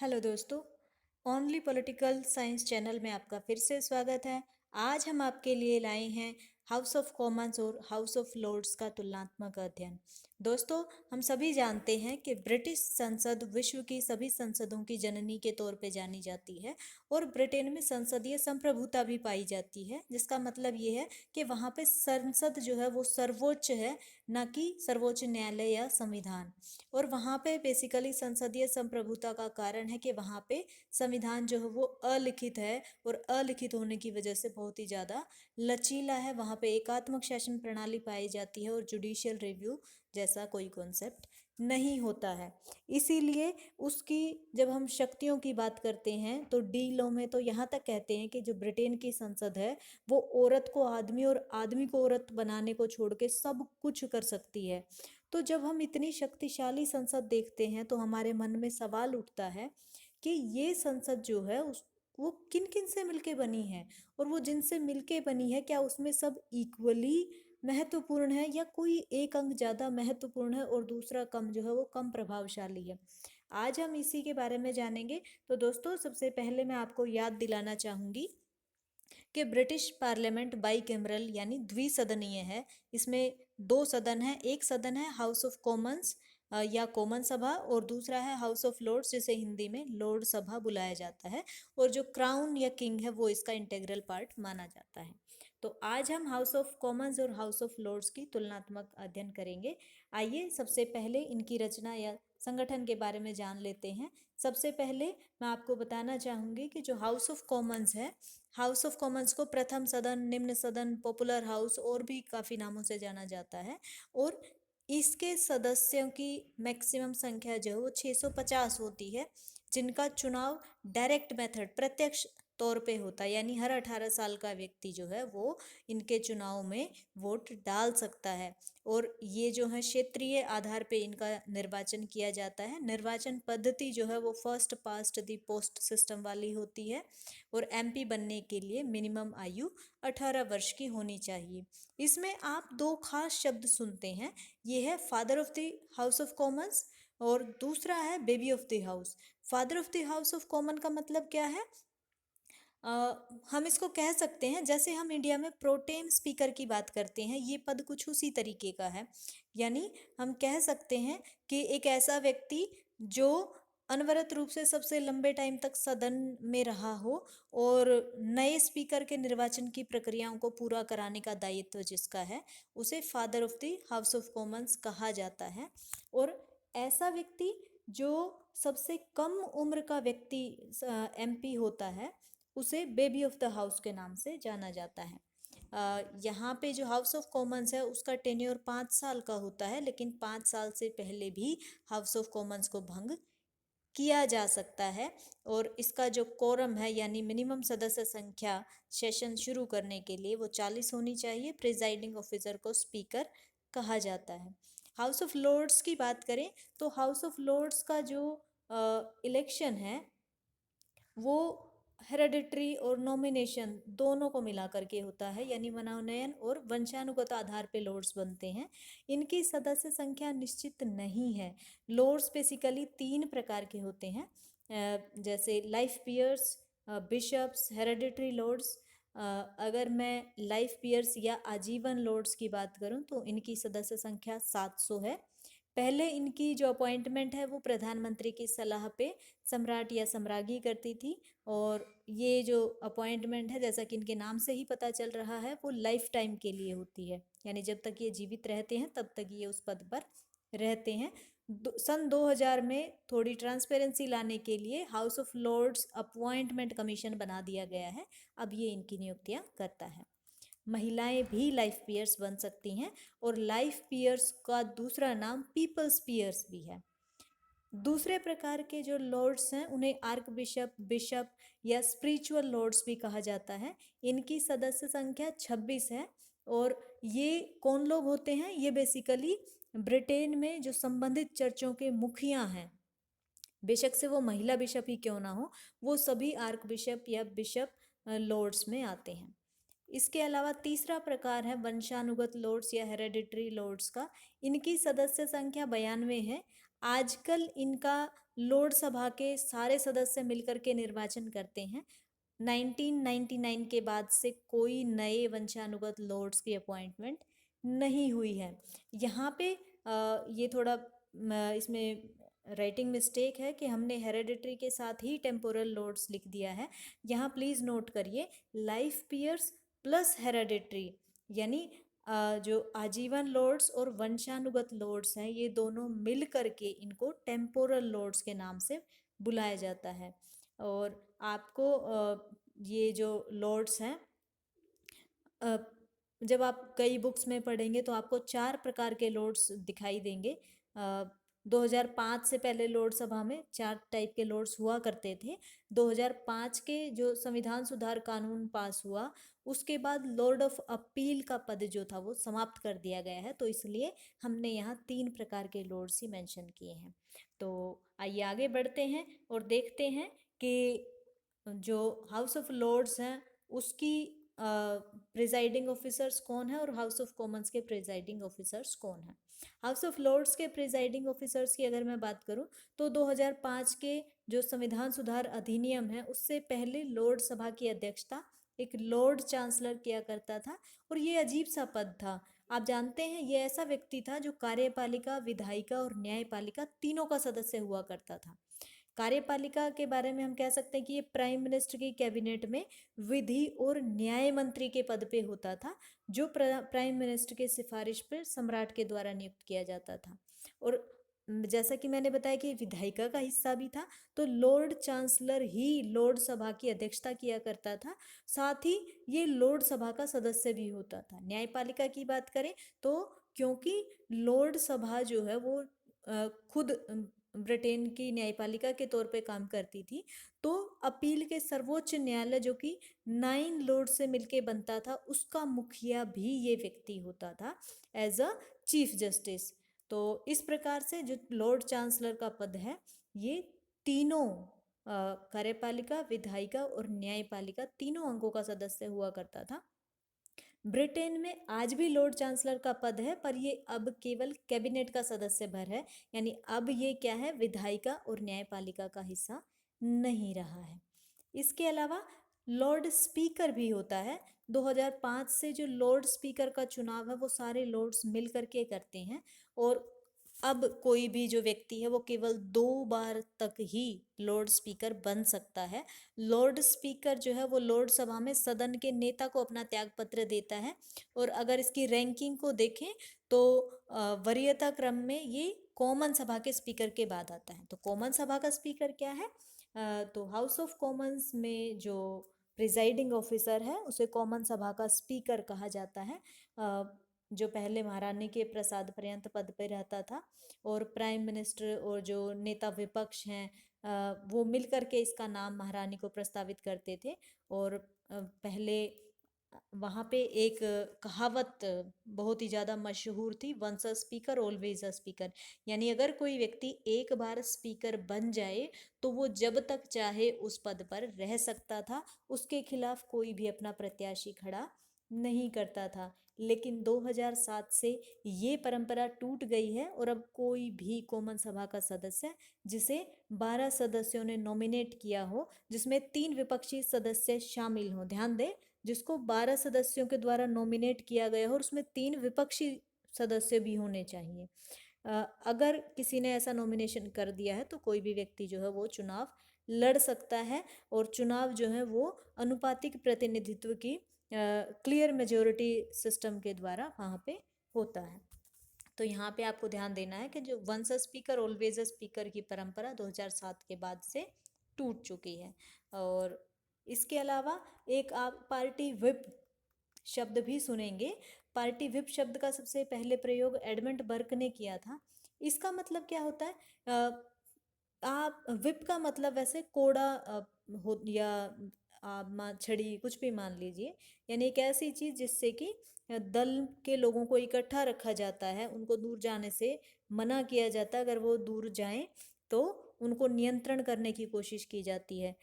Hello दोस्तों। Only political science channel में आपका फिर से स्वागत है। आज हम आपके लिए लाए हैं हाउस ऑफ कॉमन्स और हाउस ऑफ लॉर्ड्स का तुलनात्मक अध्ययन। दोस्तों, हम सभी जानते हैं कि ब्रिटिश संसद विश्व की सभी संसदों की जननी के तौर पे जानी जाती है और ब्रिटेन में संसदीय संप्रभुता भी पाई जाती है, जिसका मतलब ये है कि वहाँ पे संसद जो है वो सर्वोच्च है, न कि सर्वोच्च न्यायालय या संविधान। और वहाँ पे बेसिकली संसदीय संप्रभुता का कारण है कि वहाँ पे संविधान जो है वो अलिखित है और अलिखित होने की वजह से बहुत ही ज़्यादा लचीला है। वहाँ पे एकात्मक शासन प्रणाली पाई जाती है और जुडिशियल रिव्यू जैसा कोई कॉन्सेप्ट नहीं होता है। इसीलिए उसकी जब हम शक्तियों की बात करते हैं तो डी लॉ में तो यहाँ तक कहते हैं कि जो ब्रिटेन की संसद है वो औरत को आदमी और आदमी को औरत बनाने को छोड़ के सब कुछ कर सकती है। तो जब हम इतनी शक्तिशाली संसद देखते हैं तो हमारे मन में सवाल उठता है कि ये संसद जो है उस वो किन किन से मिलके बनी है, और वो जिनसे मिलके बनी है क्या उसमें सब इक्वली महत्वपूर्ण है या कोई एक अंग ज़्यादा महत्वपूर्ण है और दूसरा कम जो है वो कम प्रभावशाली है। आज हम इसी के बारे में जानेंगे। तो दोस्तों, सबसे पहले मैं आपको याद दिलाना चाहूँगी कि ब्रिटिश पार्लियामेंट बाई कैमरल यानी द्विसदनीय है। इसमें दो सदन है, एक सदन है हाउस ऑफ कॉमन्स या कॉमन सभा, और दूसरा है हाउस ऑफ लॉर्ड्स जिसे हिंदी में लॉर्ड सभा बुलाया जाता है। और जो क्राउन या किंग है वो इसका इंटीग्रल पार्ट माना जाता है। तो आज हम हाउस ऑफ कॉमन्स और हाउस ऑफ लॉर्ड्स की तुलनात्मक अध्ययन करेंगे। आइए सबसे पहले इनकी रचना या संगठन के बारे में जान लेते हैं। सबसे पहले मैं आपको बताना चाहूँगी कि जो हाउस ऑफ कॉमन्स है, हाउस ऑफ कॉमन्स को प्रथम सदन, निम्न सदन, पॉपुलर हाउस और भी काफ़ी नामों से जाना जाता है। और इसके सदस्यों की मैक्सिमम संख्या जो है वो 650 होती है, जिनका चुनाव डायरेक्ट मेथड प्रत्यक्ष तौर पे होता है, यानी हर 18 साल का व्यक्ति जो है वो इनके चुनाव में वोट डाल सकता है। और ये जो है क्षेत्रीय आधार पे इनका निर्वाचन किया जाता है। निर्वाचन पद्धति जो है वो first past the post system वाली होती है। और एमपी बनने के लिए मिनिमम आयु 18 वर्ष की होनी चाहिए। इसमें आप दो खास शब्द सुनते हैं, ये है father of the house of Commons और दूसरा है baby of the house. Father of the house of common का मतलब क्या है? हम इसको कह सकते हैं, जैसे हम इंडिया में प्रोटेम स्पीकर की बात करते हैं, ये पद कुछ उसी तरीके का है। यानी हम कह सकते हैं कि एक ऐसा व्यक्ति जो अनवरत रूप से सबसे लंबे टाइम तक सदन में रहा हो और नए स्पीकर के निर्वाचन की प्रक्रियाओं को पूरा कराने का दायित्व जिसका है, उसे father of the house of Commons कहा जाता है। और ऐसा व्यक्ति जो सबसे कम उम्र का व्यक्ति एमपी होता है, उसे बेबी ऑफ द हाउस के नाम से जाना जाता है। यहाँ पे जो हाउस ऑफ कॉमन्स है उसका टेन्योर 5 साल का होता है, लेकिन 5 साल से पहले भी हाउस ऑफ कॉमन्स को भंग किया जा सकता है। और इसका जो कोरम है यानी मिनिमम सदस्य संख्या सेशन शुरू करने के लिए वो 40 होनी चाहिए। प्रिजाइडिंग ऑफिसर को स्पीकर कहा जाता है। हाउस ऑफ लॉर्ड्स की बात करें तो हाउस ऑफ लॉर्ड्स का जो इलेक्शन है वो हेरेडिटरी और नॉमिनेशन दोनों को मिला करके होता है, यानी मनोनयन और वंशानुगत आधार पे लॉर्ड्स बनते हैं। इनकी सदस्य संख्या निश्चित नहीं है। लॉर्ड्स बेसिकली 3 प्रकार के होते हैं, जैसे life peers, bishops, hereditary lords. अगर मैं लाइफ पीयर्स या आजीवन लॉर्ड्स की बात करूं तो इनकी सदस्य संख्या 700 है। पहले इनकी जो अपॉइंटमेंट है वो प्रधानमंत्री की सलाह पे सम्राट या सम्राज्ञी करती थी। और ये जो अपॉइंटमेंट है, जैसा कि इनके नाम से ही पता चल रहा है, वो लाइफ टाइम के लिए होती है, यानी जब तक ये जीवित रहते हैं तब तक ये उस पद पर रहते हैं। सन 2000 में थोड़ी ट्रांसपेरेंसी लाने के लिए house of lords appointment commission बना दिया गया है। अब ये इनकी नियुक्तियां करता है। महिलाएं भी लाइफ पीयर्स बन सकती हैं, और लाइफ पीयर्स का दूसरा नाम पीपल्स पीयर्स भी है। दूसरे प्रकार के जो लॉर्ड्स हैं उन्हें आर्क बिशप, बिशप या स्पिरिचुअल लॉर्ड्स भी कहा जाता है। इनकी सदस्य संख्या 26 है। और ये कौन लोग होते हैं? ये बेसिकली ब्रिटेन में जो संबंधित चर्चों के मुखिया हैं, बेशक से वो महिला बिशप ही क्यों ना हो, वो सभी आर्क बिशप या बिशप लॉर्ड्स में आते हैं। इसके अलावा तीसरा प्रकार है वंशानुगत लॉर्ड्स या हेरेडिटरी लॉर्ड्स का। इनकी सदस्य संख्या 92 है। आजकल इनका लॉर्ड सभा के सारे सदस्य मिलकर के निर्वाचन करते हैं। 1999 के बाद से कोई नए वंशानुगत लॉर्ड्स की अपॉइंटमेंट नहीं हुई है। यहाँ पे ये थोड़ा इसमें राइटिंग मिस्टेक है कि हमने हेरेडिटरी के साथ ही टेम्पोरल लॉर्ड्स लिख दिया है। यहाँ प्लीज़ नोट करिए, लाइफ पीयर्स प्लस हेरेडिटरी, यानी जो आजीवन लॉर्ड्स और वंशानुगत लॉर्ड्स हैं, ये दोनों मिल करके इनको टेम्पोरल लॉर्ड्स के नाम से बुलाया जाता है। और आपको ये जो लॉर्ड्स हैं, जब आप कई बुक्स में पढ़ेंगे तो आपको 4 प्रकार के लॉर्ड्स दिखाई देंगे। 2005 से पहले लॉर्ड सभा में 4 टाइप के लॉर्ड्स हुआ करते थे। 2005 के जो संविधान सुधार कानून पास हुआ, उसके बाद लॉर्ड ऑफ अपील का पद जो था वो समाप्त कर दिया गया है, तो इसलिए हमने यहाँ 3 प्रकार के लॉर्ड्स ही मेंशन किए हैं। तो आइए आगे बढ़ते हैं और देखते हैं कि जो हाउस ऑफ लॉर्ड्स हैं उसकी प्रिजाइडिंग ऑफिसर्स कौन है और हाउस ऑफ कॉमन्स के प्रिजाइडिंग ऑफिसर्स कौन है। हाउस ऑफ लॉर्ड्स के प्रिजाइडिंग ऑफिसर्स की अगर मैं बात करूं तो 2005 के जो संविधान सुधार अधिनियम है उससे पहले लॉर्ड सभा की अध्यक्षता एक लॉर्ड चांसलर किया करता था, और ये अजीब सा पद था। आप जानते हैं ये ऐसा व्यक्ति था जो कार्यपालिका, विधायिका और न्यायपालिका तीनों का सदस्य हुआ करता था। कार्यपालिका के बारे में हम कह सकते हैं कि ये प्राइम मिनिस्टर की कैबिनेट में विधि और न्याय मंत्री के पद पे होता था, जो प्राइम मिनिस्टर के सिफारिश पर सम्राट के द्वारा नियुक्त किया जाता था। और जैसा कि मैंने बताया कि विधायिका का हिस्सा भी था, तो लॉर्ड चांसलर ही लॉर्ड सभा की अध्यक्षता किया करता था, साथ ही ये लॉर्ड सभा का सदस्य भी होता था। न्यायपालिका की बात करें तो क्योंकि लॉर्ड सभा जो है वो खुद ब्रिटेन की न्यायपालिका के तौर पे काम करती थी, तो अपील के सर्वोच्च न्यायालय जो कि 9 लॉर्ड से मिलके बनता था, उसका मुखिया भी ये व्यक्ति होता था एज अ चीफ जस्टिस। तो इस प्रकार से जो लॉर्ड चांसलर का पद है, ये तीनों कार्यपालिका, विधायिका और न्यायपालिका तीनों अंगों का सदस्य हुआ करता था। ब्रिटेन में आज भी लॉर्ड चांसलर का पद है, पर ये अब केवल कैबिनेट का सदस्य भर है, यानी अब ये क्या है, विधायिका और न्यायपालिका का हिस्सा नहीं रहा है। इसके अलावा लॉर्ड स्पीकर भी होता है। 2005 से जो लॉर्ड स्पीकर का चुनाव है वो सारे लॉर्ड्स मिल करके करते हैं, और अब कोई भी जो व्यक्ति है वो केवल 2 बार तक ही लॉर्ड स्पीकर बन सकता है। लॉर्ड स्पीकर जो है वो लॉर्ड सभा में सदन के नेता को अपना त्यागपत्र देता है, और अगर इसकी रैंकिंग को देखें तो वरीयता क्रम में ये कॉमन सभा के स्पीकर के बाद आता है। तो कॉमन सभा का स्पीकर क्या है, तो हाउस ऑफ कॉमन्स में जो प्रिजाइडिंग ऑफिसर है उसे कॉमन सभा का स्पीकर कहा जाता है, जो पहले महारानी के प्रसाद पर्यंत पद पे रहता था। और प्राइम मिनिस्टर और जो नेता विपक्ष हैं वो मिलकर के इसका नाम महारानी को प्रस्तावित करते थे। और पहले वहाँ पे एक कहावत बहुत ही ज़्यादा मशहूर थी, once a speaker always a speaker, यानी अगर कोई व्यक्ति एक बार स्पीकर बन जाए तो वो जब तक चाहे उस पद पर रह सकता था, उसके खिलाफ कोई भी अपना प्रत्याशी खड़ा नहीं करता था। लेकिन 2007 से ये परंपरा टूट गई है, और अब कोई भी कॉमन सभा का सदस्य जिसे 12 सदस्यों ने नॉमिनेट किया हो, जिसमें 3 विपक्षी सदस्य शामिल हों, ध्यान दें, जिसको 12 सदस्यों के द्वारा नॉमिनेट किया गया हो और उसमें 3 विपक्षी सदस्य भी होने चाहिए। अगर किसी ने ऐसा नॉमिनेशन कर दिया है तो कोई भी व्यक्ति जो है वो चुनाव लड़ सकता है, और चुनाव जो है वो अनुपातिक प्रतिनिधित्व की क्लियर मेजोरिटी सिस्टम के द्वारा वहाँ पे होता है। तो यहाँ पे आपको ध्यान देना है कि जो once a speaker always a speaker की परंपरा 2007 के बाद से टूट चुकी है। और इसके अलावा एक आप पार्टी व्हिप शब्द भी सुनेंगे। पार्टी व्हिप शब्द का सबसे पहले प्रयोग एडमंड बर्क ने किया था। इसका मतलब क्या होता है, आप व्हिप का मतलब वैसे कोड़ा हो, या आप छड़ी कुछ भी मान लीजिए, यानी एक ऐसी चीज जिससे कि दल के लोगों को इकट्ठा रखा जाता है, उनको दूर जाने से मना किया जाता है, अगर वो दूर जाएं तो उनको नियंत्रण करने की कोशिश की जाती है।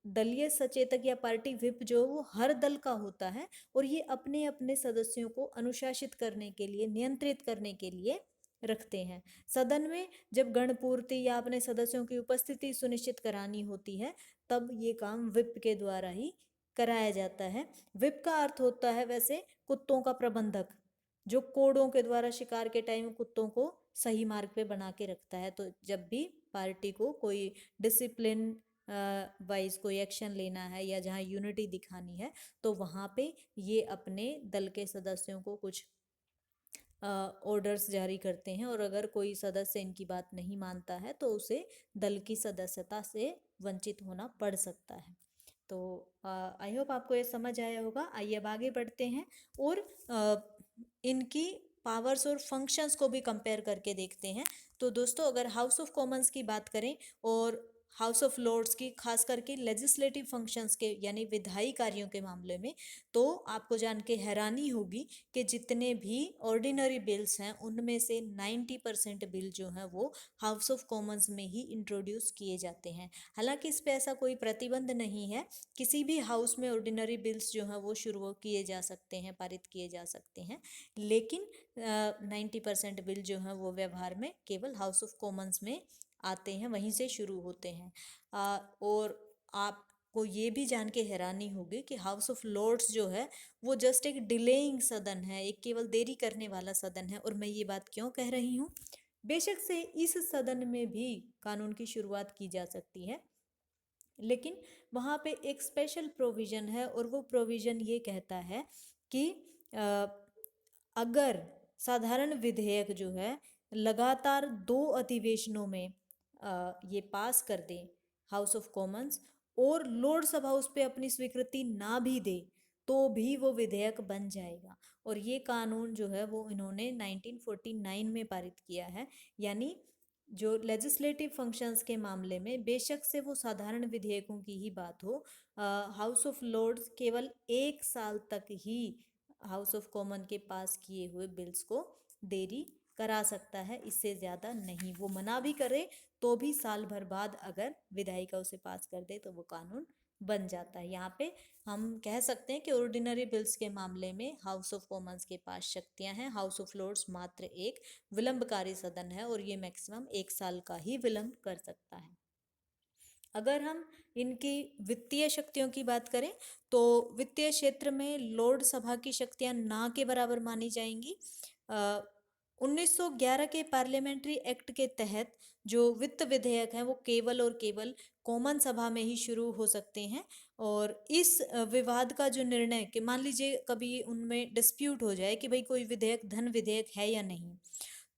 दलीय सचेतक या पार्टी व्हिप जो वो हर दल का होता है और ये अपने अपने सदस्यों को अनुशासित करने के लिए, नियंत्रित करने के लिए रखते हैं। सदन में जब गणपूर्ति या अपने सदस्यों की उपस्थिति सुनिश्चित करानी होती है तब ये काम व्हिप के द्वारा ही कराया जाता है। व्हिप का अर्थ होता है वैसे कुत्तों का प्रबंधक, जो कोड़ों के द्वारा शिकार के टाइम कुत्तों को सही मार्ग पे बना के रखता है। तो जब भी पार्टी को कोई डिसिप्लिन वाइज कोई एक्शन लेना है या जहाँ यूनिटी दिखानी है तो वहाँ पे ये अपने दल के सदस्यों को कुछ ऑर्डर्स जारी करते हैं और अगर कोई सदस्य इनकी बात नहीं मानता है तो उसे दल की सदस्यता से वंचित होना पड़ सकता है। तो आई होप आपको ये समझ आया होगा। आइए अब आगे बढ़ते हैं और इनकी पावर्स और फंक्शंस को भी कंपेयर करके देखते हैं। तो दोस्तों अगर हाउस ऑफ कॉमन्स की बात करें और हाउस ऑफ लॉर्ड्स की, खास करके लेजिस्लेटिव फंक्शंस के यानी विधायी कार्यों के मामले में, तो आपको जान के हैरानी होगी कि जितने भी ऑर्डिनरी बिल्स हैं उनमें से 90% बिल जो हैं वो हाउस ऑफ कॉमन्स में ही इंट्रोड्यूस किए जाते हैं। हालांकि इस पे ऐसा कोई प्रतिबंध नहीं है, किसी भी हाउस में ऑर्डिनरी बिल्स जो हैं वो शुरू किए जा सकते हैं, पारित किए जा सकते हैं, लेकिन 90% बिल जो हैं वो व्यवहार में केवल हाउस ऑफ कॉमन्स में आते हैं, वहीं से शुरू होते हैं। और आपको ये भी जान के हैरानी होगी कि हाउस ऑफ लॉर्ड्स जो है वो जस्ट एक डिलेइंग सदन है, एक केवल देरी करने वाला सदन है। और मैं ये बात क्यों कह रही हूँ, बेशक से इस सदन में भी कानून की शुरुआत की जा सकती है, लेकिन वहाँ पे एक स्पेशल प्रोविज़न है और वो प्रोविज़न ये कहता है कि अगर साधारण विधेयक जो है लगातार 2 अधिवेशनों में ये पास कर दे हाउस ऑफ कॉमन्स और लोकसभा उस पर अपनी स्वीकृति ना भी दे तो भी वो विधेयक बन जाएगा। और ये कानून जो है वो इन्होंने 1949 में पारित किया है। यानी जो लेजिस्लेटिव फंक्शंस के मामले में बेशक से वो साधारण विधेयकों की ही बात हो, हाउस ऑफ लॉर्ड्स केवल 1 साल तक ही हाउस ऑफ कॉमन के पास किए हुए बिल्स को देरी करा सकता है, इससे ज़्यादा नहीं। वो मना भी करे तो भी साल भर बाद अगर विधायिका उसे पास कर दे तो वो कानून बन जाता है। यहाँ पे हम कह सकते हैं कि ऑर्डिनरी बिल्स के मामले में हाउस ऑफ कॉमन्स के पास शक्तियाँ हैं, हाउस ऑफ लॉर्ड्स मात्र एक विलंबकारी सदन है और ये मैक्सिमम 1 साल का ही विलंब कर सकता है। अगर हम इनकी वित्तीय शक्तियों की बात करें तो वित्तीय क्षेत्र में लोक सभा की शक्तियां ना के बराबर मानी जाएंगी। 1911 के पार्लियामेंट्री एक्ट के तहत जो वित्त विधेयक हैं वो केवल और केवल कॉमन सभा में ही शुरू हो सकते हैं। और इस विवाद का जो निर्णय कि मान लीजिए कभी उनमें डिस्प्यूट हो जाए कि भाई कोई विधेयक धन विधेयक है या नहीं,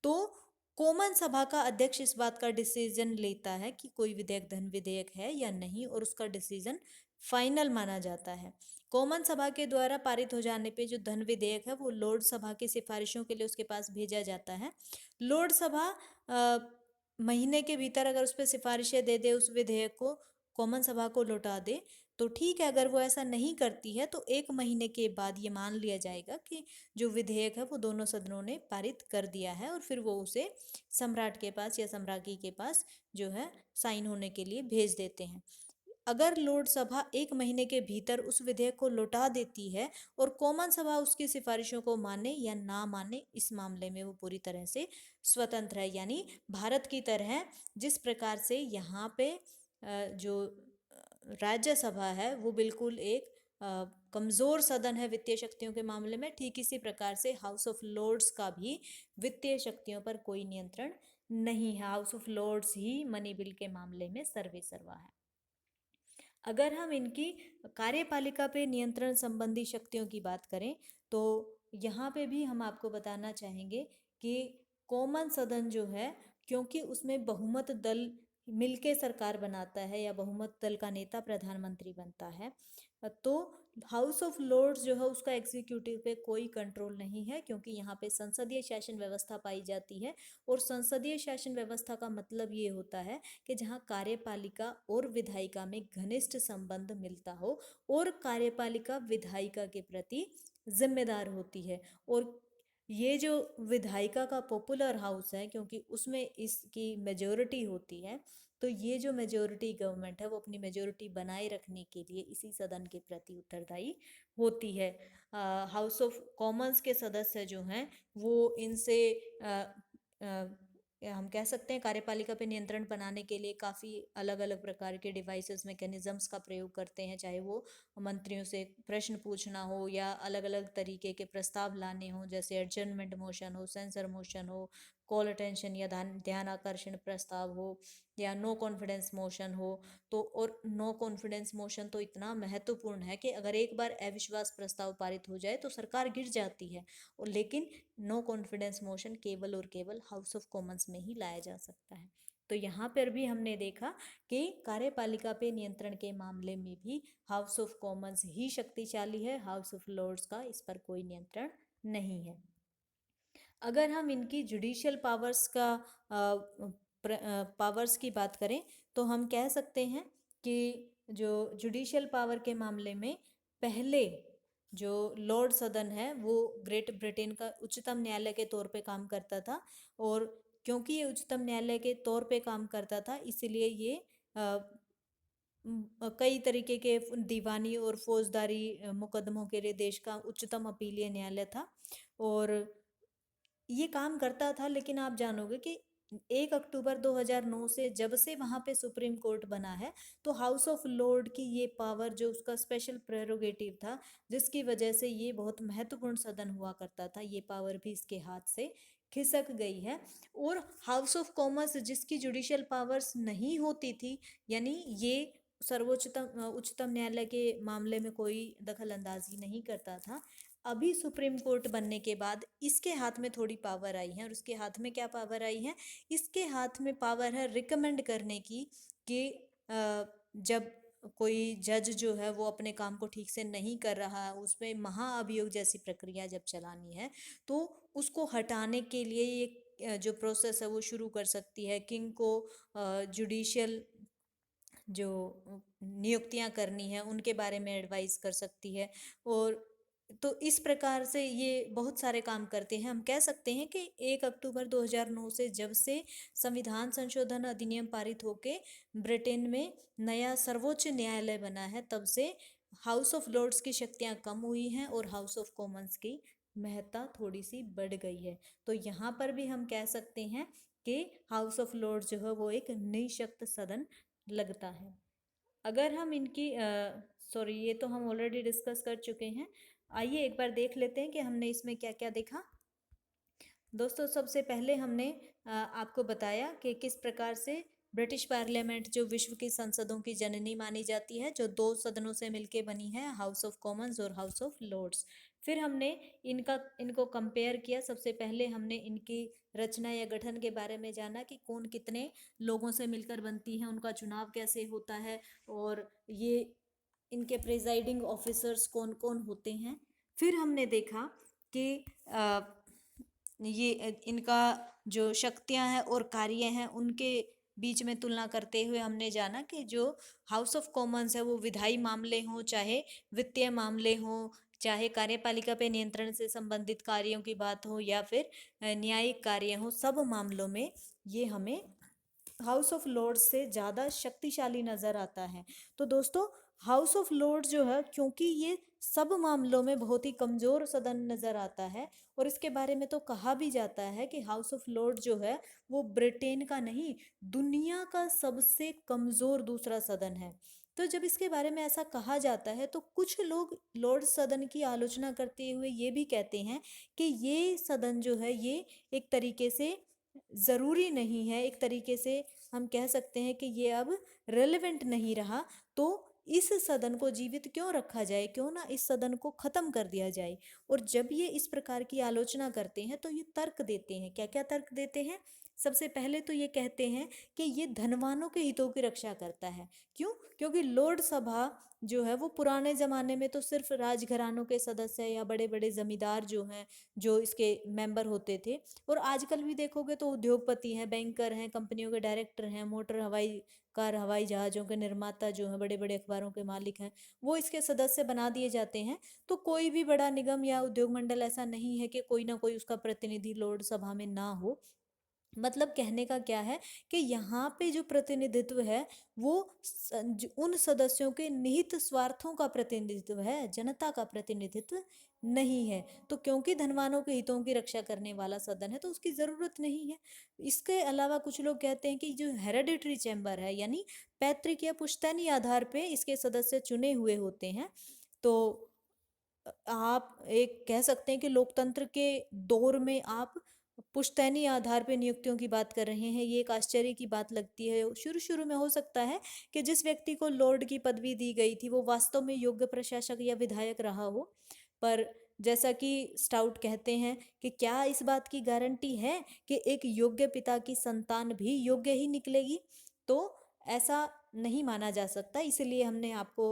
तो कॉमन सभा का अध्यक्ष इस बात का डिसीजन लेता है कि कोई विधेयक धन विधेयक है या नहीं और उसका डिसीजन फाइनल माना जाता है। कॉमन सभा के द्वारा पारित हो जाने पे जो धन विधेयक है वो लोक सभा की सिफारिशों के लिए उसके पास भेजा जाता है। लोक सभा महीने के भीतर अगर उस पर सिफारिशें दे दे, उस विधेयक को कॉमन सभा को लौटा दे तो ठीक है। अगर वो ऐसा नहीं करती है तो 1 महीने के बाद ये मान लिया जाएगा कि जो विधेयक है वो दोनों सदनों ने पारित कर दिया है और फिर वो उसे सम्राट के पास या सम्राज्ञी के पास जो है साइन होने के लिए भेज देते हैं। अगर लोक सभा 1 महीने के भीतर उस विधेयक को लौटा देती है और कॉमन सभा उसकी सिफारिशों को माने या ना माने, इस मामले में वो पूरी तरह से स्वतंत्र है। यानी भारत की तरह जिस प्रकार से यहाँ पे जो राज्यसभा है वो बिल्कुल एक कमज़ोर सदन है वित्तीय शक्तियों के मामले में, ठीक इसी प्रकार से हाउस ऑफ लॉर्ड्स का भी वित्तीय शक्तियों पर कोई नियंत्रण नहीं है। हाउस ऑफ लॉर्ड्स ही मनी बिल के मामले में सर्वेसर्वा है। अगर हम इनकी कार्यपालिका पे नियंत्रण संबंधी शक्तियों की बात करें तो यहाँ पे भी हम आपको बताना चाहेंगे कि कॉमन सदन जो है, क्योंकि उसमें बहुमत दल मिलके सरकार बनाता है या बहुमत दल का नेता प्रधानमंत्री बनता है, तो हाउस ऑफ लॉर्ड्स जो है उसका एग्जीक्यूटिव पे कोई कंट्रोल नहीं है, क्योंकि यहाँ पे संसदीय शासन व्यवस्था पाई जाती है। और संसदीय शासन व्यवस्था का मतलब ये होता है कि जहाँ कार्यपालिका और विधायिका में घनिष्ठ संबंध मिलता हो और कार्यपालिका विधायिका के प्रति जिम्मेदार होती है। और ये जो विधायिका का पॉपुलर हाउस है, क्योंकि उसमें इसकी मेजोरिटी होती है, तो ये जो मेजोरिटी गवर्नमेंट है वो अपनी मेजोरिटी बनाए रखने के लिए इसी सदन के प्रति उत्तरदायी होती है। हाउस ऑफ कॉमन्स के सदस्य जो हैं वो इनसे अ, अ, हम कह सकते हैं कार्यपालिका पे नियंत्रण बनाने के लिए काफ़ी अलग अलग प्रकार के डिवाइसेस मैकेनिज्म्स का प्रयोग करते हैं, चाहे वो मंत्रियों से प्रश्न पूछना हो या अलग अलग तरीके के प्रस्ताव लाने हो, जैसे एडजर्नमेंट मोशन हो, सेंसर मोशन हो, कॉल अटेंशन या ध्यान आकर्षण प्रस्ताव हो, या नो कॉन्फिडेंस मोशन हो। तो और नो कॉन्फिडेंस मोशन तो इतना महत्वपूर्ण है कि अगर एक बार अविश्वास प्रस्ताव पारित हो जाए तो सरकार गिर जाती है, और लेकिन नो कॉन्फिडेंस मोशन केवल और केवल हाउस ऑफ कॉमन्स में ही लाया जा सकता है। तो यहाँ पर भी हमने देखा कि कार्यपालिका पे नियंत्रण के मामले में भी हाउस ऑफ कॉमन्स ही शक्तिशाली है, हाउस ऑफ लॉर्ड्स का इस पर कोई नियंत्रण नहीं है। अगर हम इनकी जुडिशियल पावर्स का पावर्स की बात करें तो हम कह सकते हैं कि जो जुडिशियल पावर के मामले में पहले जो लॉर्ड सदन है वो ग्रेट ब्रिटेन का उच्चतम न्यायालय के तौर पे काम करता था, और क्योंकि ये उच्चतम न्यायालय के तौर पे काम करता था इसलिए ये कई तरीके के दीवानी और फौजदारी मुकदमों के लिए देश का उच्चतम अपीलीय न्यायालय था, और ये काम करता था। लेकिन आप जानोगे कि 1 अक्टूबर 2009 से जब से वहाँ पे सुप्रीम कोर्ट बना है, तो हाउस ऑफ लॉर्ड की ये पावर जो उसका स्पेशल प्रेरोगेटिव था, जिसकी वजह से ये बहुत महत्वपूर्ण सदन हुआ करता था, ये पावर भी इसके हाथ से खिसक गई है। और हाउस ऑफ कॉमन्स जिसकी जुडिशियल पावर्स नहीं होती थी, यानी ये सर्वोच्चतम उच्चतम न्यायालय के मामले में कोई दखल अंदाजी नहीं करता था, अभी सुप्रीम कोर्ट बनने के बाद इसके हाथ में थोड़ी पावर आई है। और उसके हाथ में क्या पावर आई है? इसके हाथ में पावर है रिकमेंड करने की कि जब कोई जज जो है वो अपने काम को ठीक से नहीं कर रहा है, उसमें महाअभियोग जैसी प्रक्रिया जब चलानी है, तो उसको हटाने के लिए ये जो प्रोसेस है वो शुरू कर सकती है। किंग को जुडिशियल जो नियुक्तियां करनी है उनके बारे में एडवाइस कर सकती है। और तो इस प्रकार से ये बहुत सारे काम करते हैं। हम कह सकते हैं कि 1 अक्टूबर 2009 से जब से संविधान संशोधन अधिनियम पारित होके ब्रिटेन में नया सर्वोच्च न्यायालय बना है, तब से हाउस ऑफ लॉर्ड्स की शक्तियां कम हुई हैं और हाउस ऑफ कॉमन्स की महत्ता थोड़ी सी बढ़ गई है। तो यहाँ पर भी हम कह सकते हैं कि हाउस ऑफ लॉर्ड्स जो है वो एक निःशक्त सदन लगता है। अगर हम इनकी सॉरी, ये तो हम ऑलरेडी डिस्कस कर चुके हैं। आइए एक बार देख लेते हैं कि हमने इसमें क्या क्या देखा। दोस्तों, सबसे पहले हमने आपको बताया कि किस प्रकार से ब्रिटिश पार्लियामेंट जो विश्व की संसदों की जननी मानी जाती है, जो दो सदनों से मिलके बनी है, हाउस ऑफ कॉमन्स और हाउस ऑफ लॉर्ड्स। फिर हमने इनको कंपेयर किया। सबसे पहले हमने इनकी रचना या गठन के बारे में जाना कि कौन कितने लोगों से मिलकर बनती है, उनका चुनाव कैसे होता है, और ये इनके प्रिजाइडिंग ऑफिसर्स कौन कौन होते हैं। फिर हमने देखा कि ये इनका जो शक्तियां हैं और कार्य हैं उनके बीच में तुलना करते हुए हमने जाना कि जो हाउस ऑफ कॉमन्स है वो विधायी मामले हों, चाहे वित्तीय मामले हों, चाहे कार्यपालिका पे नियंत्रण से संबंधित कार्यों की बात हो, या फिर न्यायिक कार्य हो, सब मामलों में ये हमें हाउस ऑफ लॉर्ड्स से ज़्यादा शक्तिशाली नज़र आता है। तो दोस्तों, हाउस ऑफ लॉर्ड्स जो है, क्योंकि ये सब मामलों में बहुत ही कमज़ोर सदन नज़र आता है, और इसके बारे में तो कहा भी जाता है कि हाउस ऑफ लॉर्ड जो है वो ब्रिटेन का नहीं, दुनिया का सबसे कमज़ोर दूसरा सदन है। तो जब इसके बारे में ऐसा कहा जाता है तो कुछ लोग लॉर्ड सदन की आलोचना करते हुए ये भी कहते हैं कि ये सदन जो है ये एक तरीके से ज़रूरी नहीं है, एक तरीके से हम कह सकते हैं कि ये अब रेलेवेंट नहीं रहा। तो इस सदन को जीवित क्यों रखा जाए, क्यों ना इस सदन को ख़त्म कर दिया जाए। और जब ये इस प्रकार की आलोचना करते हैं तो ये तर्क देते हैं। क्या क्या तर्क देते हैं? सबसे पहले तो ये कहते हैं कि ये धनवानों के हितों की रक्षा करता है। क्यों? क्योंकि लोक सभा जो है वो पुराने ज़माने में तो सिर्फ राजघरानों के सदस्य या बड़े बड़े जमींदार जो हैं, जो इसके मेंबर होते थे। और आजकल भी देखोगे तो उद्योगपति हैं, बैंकर हैं, कंपनियों के डायरेक्टर हैं, मोटर हवाई कार हवाई जहाज़ों के निर्माता जो हैं, बड़े बड़े अखबारों के मालिक हैं, वो इसके सदस्य बना दिए जाते हैं। तो कोई भी बड़ा निगम या उद्योग मंडल ऐसा नहीं है कि कोई ना कोई उसका प्रतिनिधि लोक सभा में ना हो। मतलब कहने का क्या है कि यहाँ पे जो प्रतिनिधित्व है वो उन सदस्यों के निहित स्वार्थों का प्रतिनिधित्व है, जनता का प्रतिनिधित्व नहीं है। तो क्योंकि धनवानों के हितों की रक्षा करने वाला सदन है तो उसकी ज़रूरत नहीं है। इसके अलावा कुछ लोग कहते हैं कि जो हेरेडिटरी चैम्बर है, यानी पैतृक या पुश्तैनी आधार पे इसके सदस्य चुने हुए होते हैं। तो आप एक कह सकते हैं कि लोकतंत्र के दौर में आप पुश्तैनी आधार पे नियुक्तियों की बात कर रहे हैं, ये एक आश्चर्य की बात लगती है। शुरू शुरू में हो सकता है कि जिस व्यक्ति को लॉर्ड की पदवी दी गई थी वो वास्तव में योग्य प्रशासक या विधायक रहा हो, पर जैसा कि स्टाउट कहते हैं कि क्या इस बात की गारंटी है कि एक योग्य पिता की संतान भी योग्य ही निकलेगी? तो ऐसा नहीं माना जा सकता। इसलिए हमने आपको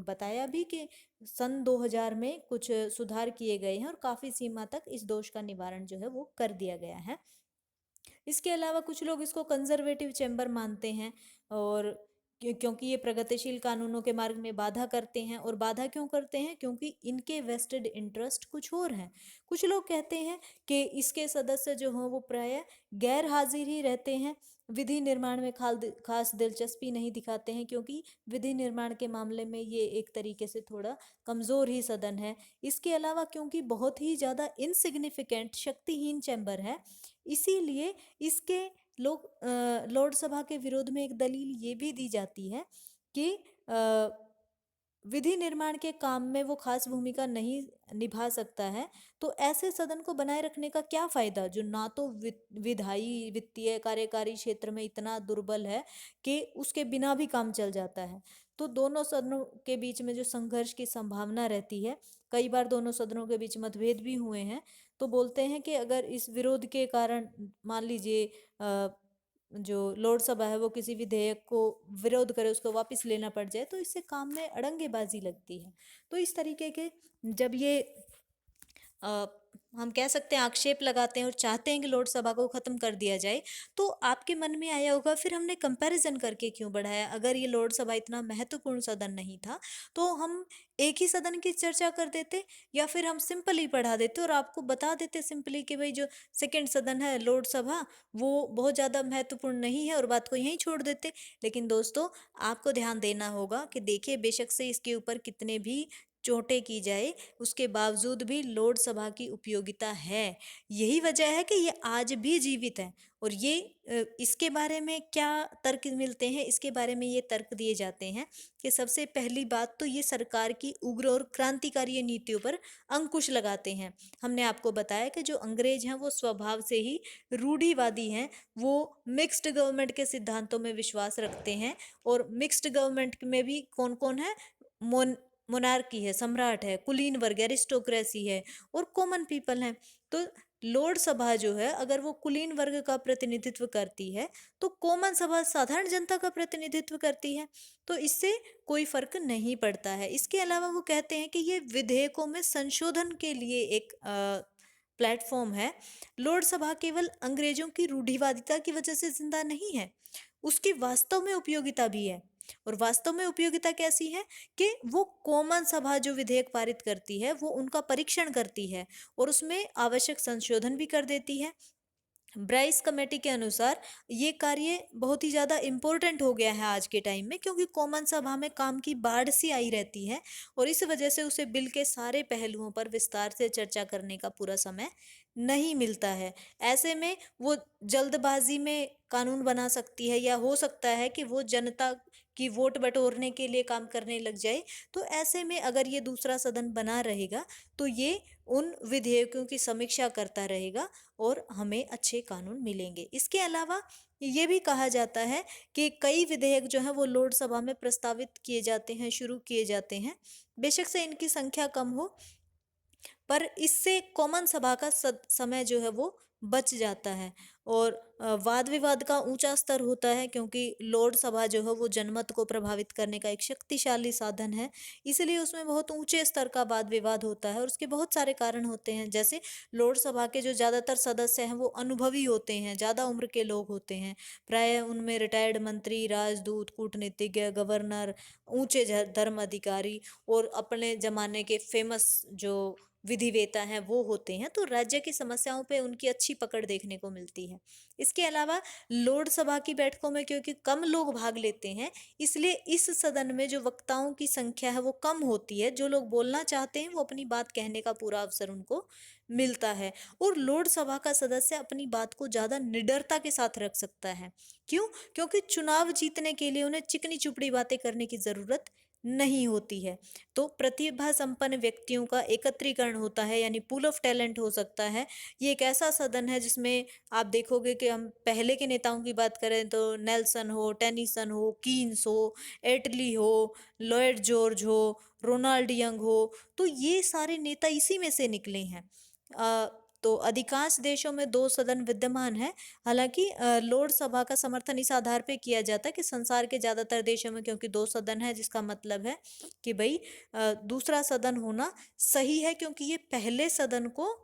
बताया भी कि सन 2000 में कुछ सुधार किए गए हैं और काफ़ी सीमा तक इस दोष का निवारण जो है वो कर दिया गया है। इसके अलावा कुछ लोग इसको कंजर्वेटिव चैम्बर मानते हैं, और क्योंकि ये प्रगतिशील कानूनों के मार्ग में बाधा करते हैं। और बाधा क्यों करते हैं? क्योंकि इनके वेस्टेड इंटरेस्ट कुछ और हैं। कुछ लोग कहते हैं कि इसके सदस्य जो हों वो प्रायः गैर हाजिर ही रहते हैं, विधि निर्माण में खास दिलचस्पी नहीं दिखाते हैं, क्योंकि विधि निर्माण के मामले में ये एक तरीके से थोड़ा कमज़ोर ही सदन है। इसके अलावा क्योंकि बहुत ही ज़्यादा इनसिग्निफिकेंट, शक्तिहीन चैम्बर है, इसीलिए इसके लोक सभा के विरोध में एक दलील ये भी दी जाती है कि विधि निर्माण के काम में वो खास भूमिका नहीं निभा सकता है। तो ऐसे सदन को बनाए रखने का क्या फायदा, जो ना तो विधायी, वित्तीय, कार्यकारी क्षेत्र में इतना दुर्बल है कि उसके बिना भी काम चल जाता है। तो दोनों सदनों के बीच में जो संघर्ष की संभावना रहती है, कई बार दोनों सदनों के बीच मतभेद भी हुए हैं। तो बोलते हैं कि अगर इस विरोध के कारण मान लीजिए जो लोकसभा है वो किसी विधेयक को विरोध करे, उसको वापस लेना पड़ जाए, तो इससे काम में अड़ंगेबाजी लगती है। तो इस तरीके के जब ये अ, हम कह सकते हैं आक्षेप लगाते हैं और चाहते हैं कि लोकसभा को ख़त्म कर दिया जाए, तो आपके मन में आया होगा फिर हमने कंपैरिजन करके क्यों बढ़ाया? अगर ये लोकसभा इतना महत्वपूर्ण सदन नहीं था तो हम एक ही सदन की चर्चा कर देते, या फिर हम सिंपल ही पढ़ा देते और आपको बता देते सिंपली कि भाई जो सेकंड सदन है लोकसभा वो बहुत ज़्यादा महत्वपूर्ण नहीं है, और बात को यहीं छोड़ देते। लेकिन दोस्तों, आपको ध्यान देना होगा कि देखिए, बेशक से इसके ऊपर कितने भी चोटें की जाए, उसके बावजूद भी लोकसभा की उपयोगिता है। यही वजह है कि ये आज भी जीवित है। और ये इसके बारे में क्या तर्क मिलते हैं? इसके बारे में ये तर्क दिए जाते हैं कि सबसे पहली बात तो ये सरकार की उग्र और क्रांतिकारी नीतियों पर अंकुश लगाते हैं। हमने आपको बताया कि जो अंग्रेज हैं वो स्वभाव से ही रूढ़िवादी हैं, वो मिक्स्ड गवर्नमेंट के सिद्धांतों में विश्वास रखते हैं। और मिक्स्ड गवर्नमेंट में भी कौन कौन है? मोनार्की है, सम्राट है, कुलीन वर्ग, एरिस्टोक्रेसी है, और कॉमन पीपल हैं। तो लोक सभा जो है, अगर वो कुलीन वर्ग का प्रतिनिधित्व करती है तो कॉमन सभा साधारण जनता का प्रतिनिधित्व करती है। तो इससे कोई फर्क नहीं पड़ता है। इसके अलावा वो कहते हैं कि ये विधेयकों में संशोधन के लिए एक प्लेटफॉर्म है। लोक सभा केवल अंग्रेजों की रूढ़िवादिता की वजह से जिंदा नहीं है, उसकी वास्तव में उपयोगिता भी है। और वास्तव में उपयोगिता कैसी है कि वो कॉमन सभा जो विधेयक पारित करती है वो उनका परीक्षण करती है और उसमें आवश्यक संशोधन भी कर देती है। ब्राइस कमेटी के अनुसार ये कार्य बहुत ही ज़्यादा इम्पोर्टेंट हो गया है आज के टाइम में, क्योंकि कॉमन सभा में काम की बाढ़ सी आई रहती है और इस वजह से उसे बिल के सारे पहलुओं पर विस्तार से चर्चा करने का पूरा समय नहीं मिलता है। ऐसे में वो जल्दबाजी में कानून बना सकती है, या हो सकता है कि वो जनता की वोट बटोरने के लिए काम करने लग जाए। तो ऐसे में अगर ये दूसरा सदन बना रहेगा तो ये उन विधेयकों की समीक्षा करता रहेगा और हमें अच्छे कानून मिलेंगे। इसके अलावा ये भी कहा जाता है कि कई विधेयक जो हैं वो लोकसभा में प्रस्तावित किए जाते हैं, शुरू किए जाते हैं, बेशक से इनकी संख्या कम हो, पर इससे कॉमन सभा का समय जो है वो बच जाता है। और वाद विवाद का ऊंचा स्तर होता है, क्योंकि लोक सभा जो है वो जनमत को प्रभावित करने का एक शक्तिशाली साधन है। इसलिए उसमें बहुत ऊंचे स्तर का वाद विवाद होता है और उसके बहुत सारे कारण होते हैं। जैसे लोक सभा के जो ज्यादातर सदस्य हैं वो अनुभवी होते हैं, ज्यादा उम्र के लोग होते हैं। प्राय उनमें रिटायर्ड मंत्री, राजदूत, कूटनीतिज्ञ, गवर्नर, ऊंचे धर्म अधिकारी और अपने जमाने के फेमस जो विधिवेता हैं वो होते हैं। तो राज्य की समस्याओं पे उनकी अच्छी पकड़ देखने को मिलती है। इसके अलावा लोकसभा की बैठकों में क्योंकि कम लोग भाग लेते हैं, इसलिए इस सदन में जो वक्ताओं की संख्या है वो कम होती है। जो लोग बोलना चाहते हैं वो अपनी बात कहने का पूरा अवसर उनको मिलता है। और लोकसभा का सदस्य अपनी बात को ज्यादा निडरता के साथ रख सकता है। क्यों? क्योंकि चुनाव जीतने के लिए उन्हें चिकनी चुपड़ी बातें करने की जरूरत नहीं होती है। तो प्रतिभा संपन्न व्यक्तियों का एकत्रीकरण होता है, यानी पूल ऑफ टैलेंट हो सकता है। ये एक ऐसा सदन है जिसमें आप देखोगे कि हम पहले के नेताओं की बात करें तो नेल्सन हो, टेनिसन हो, कीन्स हो, एटली हो, लॉयड जॉर्ज हो, रोनाल्ड यंग हो, तो ये सारे नेता इसी में से निकले हैं। अ, तो अधिकांश देशों में दो सदन विद्यमान है। हालांकि लोक सभा का समर्थन इस आधार पे किया जाता है कि संसार के ज्यादातर देशों में क्योंकि दो सदन है, जिसका मतलब है कि भाई दूसरा सदन होना सही है, क्योंकि ये पहले सदन को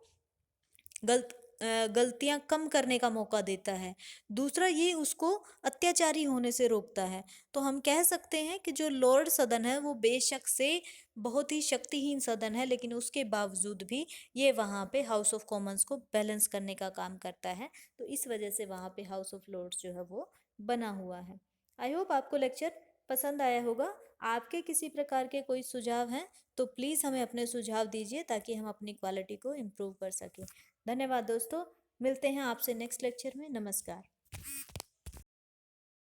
गलतियां कम करने का मौका देता है। दूसरा, ये उसको अत्याचारी होने से रोकता है। तो हम कह सकते हैं कि जो लॉर्ड सदन है वो बेशक से बहुत ही शक्तिहीन सदन है, लेकिन उसके बावजूद भी ये वहाँ पे हाउस ऑफ कॉमन्स को बैलेंस करने का काम करता है। तो इस वजह से वहाँ पे हाउस ऑफ लॉर्ड्स जो है वो बना हुआ है। आई होप आपको लेक्चर पसंद आया होगा। आपके किसी प्रकार के कोई सुझाव हैं तो प्लीज़ हमें अपने सुझाव दीजिए, ताकि हम अपनी क्वालिटी को इम्प्रूव कर सकें। धन्यवाद दोस्तों, मिलते हैं आपसे नेक्स्ट लेक्चर में। नमस्कार।